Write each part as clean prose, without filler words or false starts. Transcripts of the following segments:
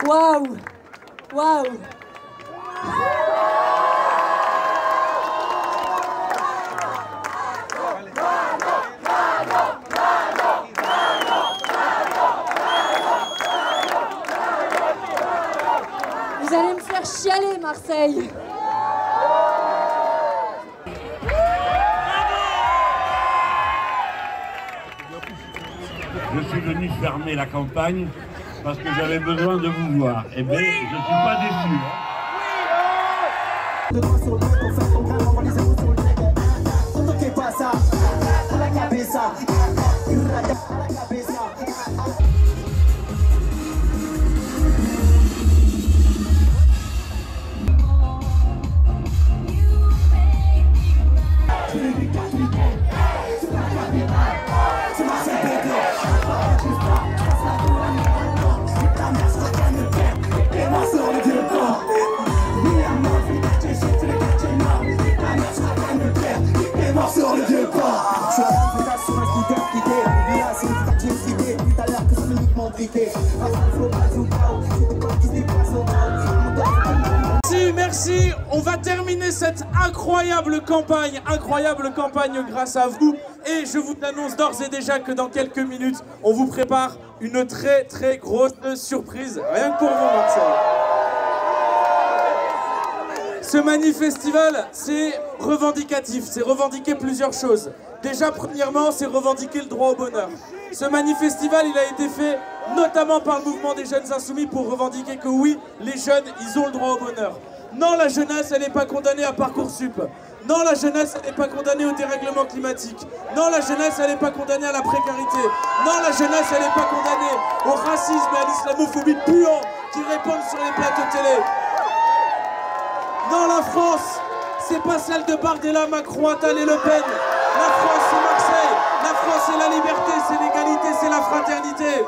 Waouh! Waouh! Vous allez me faire chialer, Marseille! Je suis venu fermer la campagne parce que j'avais besoin de vous voir. Eh bien, je ne suis pas déçu. Merci, on va terminer cette incroyable campagne grâce à vous. Et je vous annonce d'ores et déjà que dans quelques minutes, on vous prépare une très grosse surprise, rien que pour vous, Marseille. Ce Manifestival, c'est revendicatif, c'est revendiquer plusieurs choses. Déjà, premièrement, c'est revendiquer le droit au bonheur. Ce Manifestival, il a été fait notamment par le mouvement des jeunes insoumis pour revendiquer que oui, les jeunes, ils ont le droit au bonheur. Non, la jeunesse, elle n'est pas condamnée à Parcoursup. Non, la jeunesse, elle n'est pas condamnée au dérèglement climatique. Non, la jeunesse, elle n'est pas condamnée à la précarité. Non, la jeunesse, elle n'est pas condamnée au racisme et à l'islamophobie puant qui répandent sur les plateaux télé. Non, la France, c'est pas celle de Bardella, Macron, Attal et Le Pen. La France, c'est Marseille. La France, c'est la liberté, c'est l'égalité, c'est la fraternité.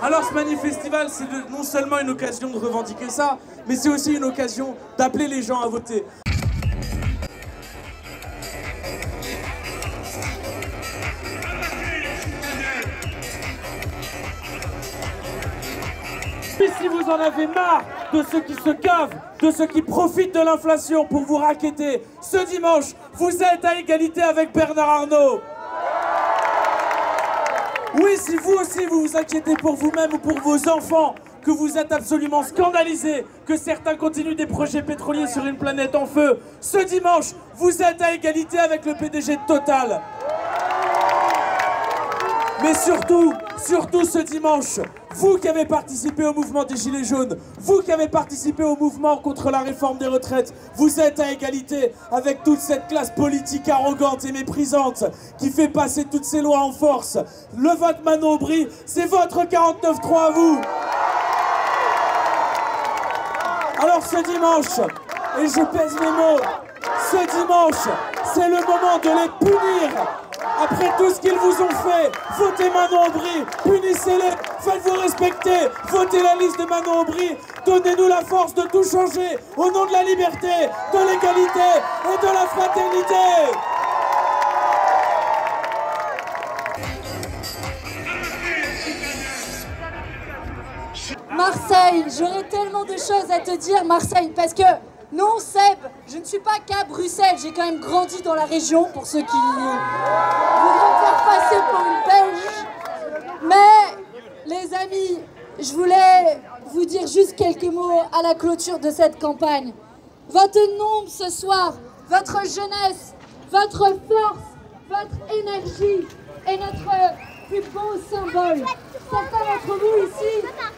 Alors ce Manifestival, c'est non seulement une occasion de revendiquer ça, mais c'est aussi une occasion d'appeler les gens à voter. Et si vous en avez marre de ceux qui se cavent, de ceux qui profitent de l'inflation pour vous racketter, ce dimanche, vous êtes à égalité avec Bernard Arnault. Oui, si vous aussi vous vous inquiétez pour vous-même ou pour vos enfants, que vous êtes absolument scandalisés, que certains continuent des projets pétroliers sur une planète en feu, ce dimanche, vous êtes à égalité avec le PDG de Total. Mais surtout ce dimanche, vous qui avez participé au mouvement des Gilets jaunes, vous qui avez participé au mouvement contre la réforme des retraites, vous êtes à égalité avec toute cette classe politique arrogante et méprisante qui fait passer toutes ces lois en force. Le vote Manon Aubry, c'est votre 49-3 à vous. Alors ce dimanche, et je pèse mes mots, ce dimanche, c'est le moment de les punir. Après tout ce qu'ils vous ont fait, votez Manon Aubry, punissez-les, faites-vous respecter, votez la liste de Manon Aubry, donnez-nous la force de tout changer au nom de la liberté, de l'égalité et de la fraternité. Marseille, j'aurais tellement de choses à te dire, Marseille, parce que non, Seb, je ne suis pas qu'à Bruxelles, j'ai quand même grandi dans la région, pour ceux qui voudront me faire passer pour une Belge. Mais, les amis, je voulais vous dire juste quelques mots à la clôture de cette campagne. Votre nombre ce soir, votre jeunesse, votre force, votre énergie est notre plus beau symbole. Certains d'entre vous ici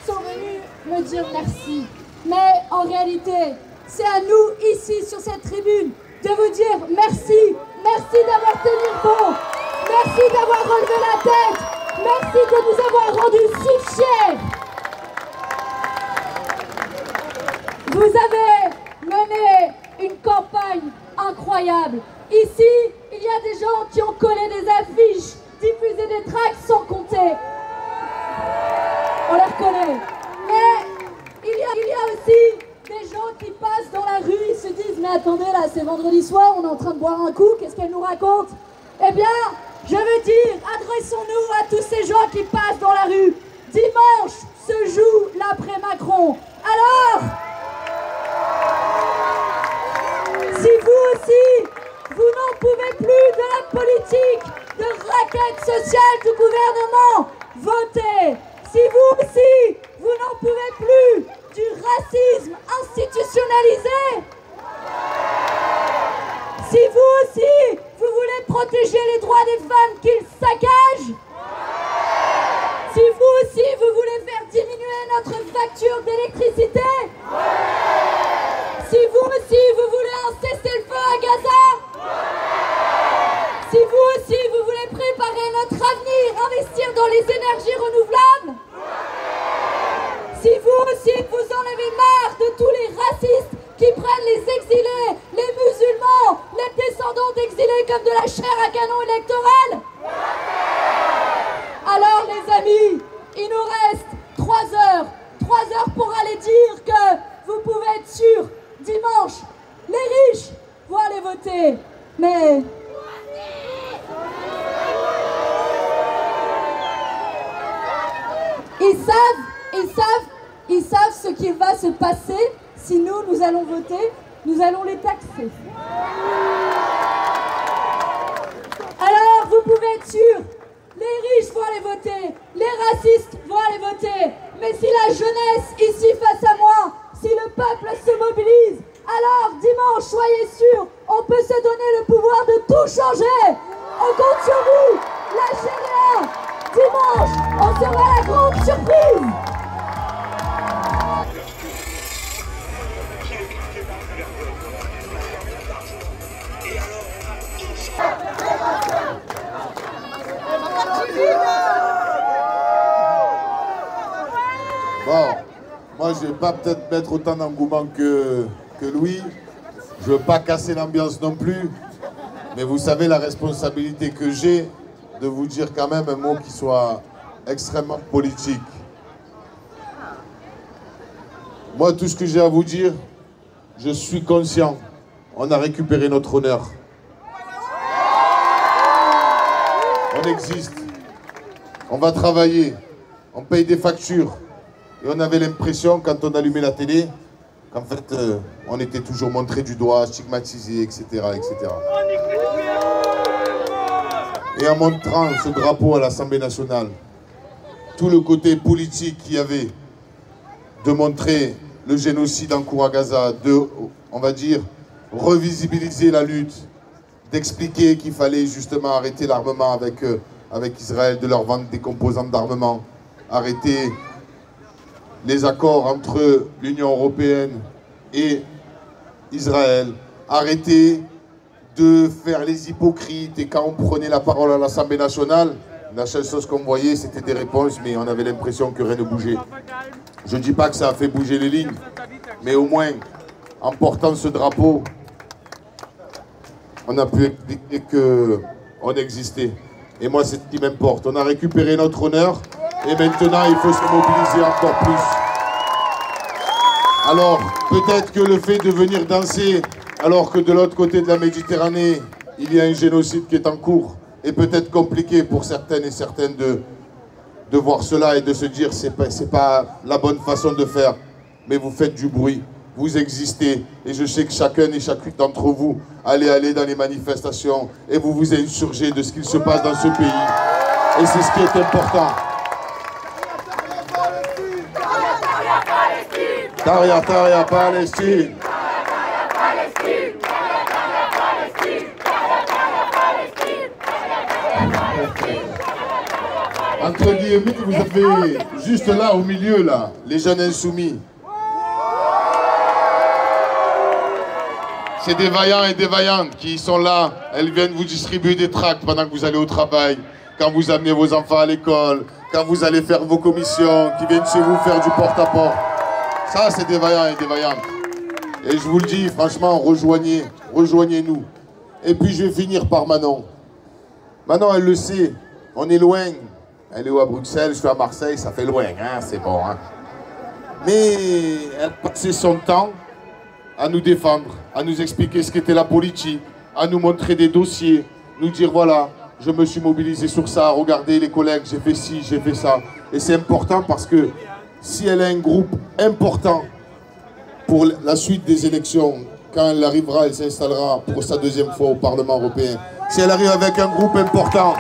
sont venus me dire merci. Mais en réalité, c'est à nous, ici, sur cette tribune, de vous dire merci. Merci d'avoir tenu bon. Merci d'avoir relevé la tête. Merci de nous avoir rendus si fiers. Vous avez mené une campagne incroyable. Ici, il y a des gens qui ont collé des affiches, diffusé des tracts sans compter. On les reconnaît. Mais il y a aussi des gens qui passent dans la rue, ils se disent « Mais attendez, là, c'est vendredi soir, on est en train de boire un coup, qu'est-ce qu'elle nous raconte ?» Eh bien, je veux dire, adressons-nous à tous ces gens qui passent dans la rue. Dimanche se joue l'après criminaliser. Si vous aussi, vous voulez protéger les droits des femmes qu'ils saccagent, si vous aussi, vous voulez faire diminuer notre facture d'électricité, si vous aussi, vous voulez un cessez-le-feu à Gaza, si vous aussi, vous voulez préparer notre avenir, investir dans les énergies renouvelables, si vous aussi, vous en avez marre de tous les racistes qui prennent les exilés, les musulmans, les descendants d'exilés comme de la chair à canon électorale, alors les amis, il nous reste 3 heures. 3 heures pour aller dire que vous pouvez être sûrs, dimanche, les riches vont aller voter. Mais ils savent ce qui va se passer si nous allons voter, nous allons les taxer. Alors vous pouvez être sûrs, les riches vont aller voter, les racistes vont aller voter, mais si la jeunesse ici face à moi, si le peuple se mobilise, alors dimanche, soyez sûrs, on peut se donner le pouvoir de tout changer. On compte sur vous, lâchez rien. Dimanche, on sera la grande surprise. Bon, moi je vais pas peut-être mettre autant d'engouement que Louis. Je veux pas casser l'ambiance non plus. Mais vous savez la responsabilité que j'ai de vous dire quand même un mot qui soit extrêmement politique. Moi, tout ce que j'ai à vous dire, je suis conscient. On a récupéré notre honneur. On existe. On va travailler. On paye des factures. Et on avait l'impression, quand on allumait la télé, qu'en fait, on était toujours montré du doigt, stigmatisé, etc., etc. Et en montrant ce drapeau à l'Assemblée nationale, tout le côté politique qu'il y avait, de montrer le génocide en cours à Gaza, de, on va dire, revisibiliser la lutte, d'expliquer qu'il fallait justement arrêter l'armement avec Israël, de leur vendre des composants d'armement, arrêter les accords entre l'Union européenne et Israël, arrêter de faire les hypocrites. Et quand on prenait la parole à l'Assemblée nationale, la seule chose qu'on voyait, c'était des réponses, mais on avait l'impression que rien ne bougeait. Je ne dis pas que ça a fait bouger les lignes, mais au moins, en portant ce drapeau, on a pu expliquer qu'on existait. Et moi, c'est ce qui m'importe. On a récupéré notre honneur, et maintenant, il faut se mobiliser encore plus. Alors, peut-être que le fait de venir danser, alors que de l'autre côté de la Méditerranée, il y a un génocide qui est en cours, est peut-être compliqué pour certaines et certains de voir cela et de se dire c'est pas la bonne façon de faire. Mais vous faites du bruit, vous existez, et je sais que chacun et chacune d'entre vous allez aller dans les manifestations et vous vous insurgez de ce qu'il se passe dans ce pays. Et c'est ce qui est important. Taria, Taria, Palestine. Entre guillemets, vous avez juste là, au milieu, là, les jeunes insoumis. C'est des vaillants et des vaillantes qui sont là. Elles viennent vous distribuer des tracts pendant que vous allez au travail, quand vous amenez vos enfants à l'école, quand vous allez faire vos commissions, qui viennent chez vous faire du porte-à-porte. Ça, c'est des vaillants et des vaillantes. Et je vous le dis, franchement, rejoignez-nous. Et puis, je vais finir par Manon. Manon, elle le sait, on est loin. Elle est où à Bruxelles, je suis à Marseille, ça fait loin, hein, c'est bon. Hein. Mais elle passait son temps à nous défendre, à nous expliquer ce qu'était la politique, à nous montrer des dossiers, nous dire voilà, je me suis mobilisé sur ça, regardez les collègues, j'ai fait ci, j'ai fait ça. Et c'est important parce que si elle a un groupe important pour la suite des élections, quand elle arrivera, elle s'installera pour sa deuxième fois au Parlement européen. Si elle arrive avec un groupe important,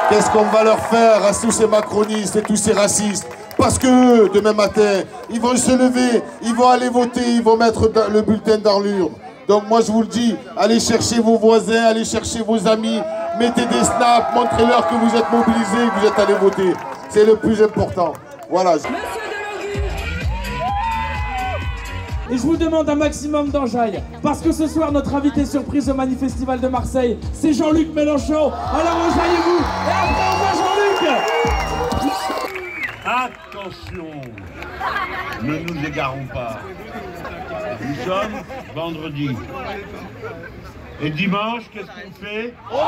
qu'est-ce qu'on va leur faire à tous ces macronistes et tous ces racistes? Parce que demain matin, ils vont se lever, ils vont aller voter, ils vont mettre le bulletin dans l'urne. Donc moi je vous le dis, allez chercher vos voisins, allez chercher vos amis, mettez des snaps, montrez-leur que vous êtes mobilisés, que vous êtes allés voter. C'est le plus important. Voilà. Et je vous demande un maximum d'enjaille, parce que ce soir, notre invité surprise au Manifestival de Marseille, c'est Jean-Luc Mélenchon. Alors enjaillez-vous, et après on voit Jean-Luc. Attention, ne nous égarons pas. Nous sommes vendredi. Et dimanche, qu'est-ce qu'on fait? On vote!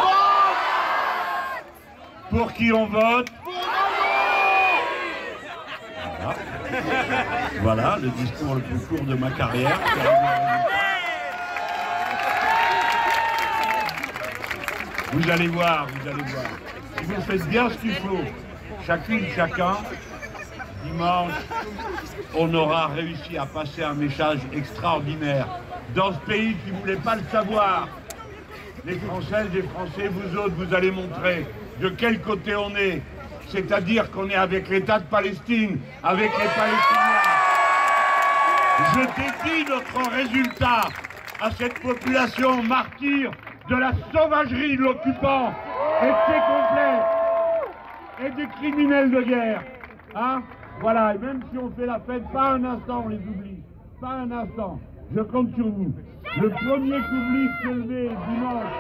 Pour qui on vote? Voilà le discours le plus court de ma carrière. Vous allez voir, vous allez voir. Si vous faites bien ce qu'il faut, chacune, chacun, dimanche, on aura réussi à passer un message extraordinaire dans ce pays qui ne voulait pas le savoir. Les Françaises et Français, vous autres, vous allez montrer de quel côté on est. C'est-à-dire qu'on est avec l'État de Palestine, avec les Palestiniens. Je dédie notre résultat à cette population martyre de la sauvagerie de l'occupant et de ses complets et des criminels de guerre. Hein? Voilà, et même si on fait la fête, pas un instant on les oublie, pas un instant. Je compte sur vous. Le premier public s'élevé dimanche.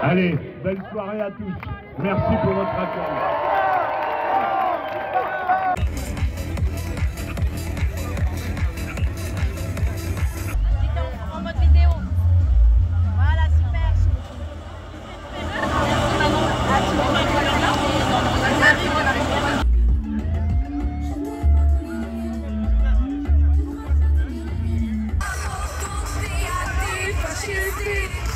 Allez, belle soirée à tous. Merci pour votre accueil. En mode vidéo. Voilà, super. Fascisme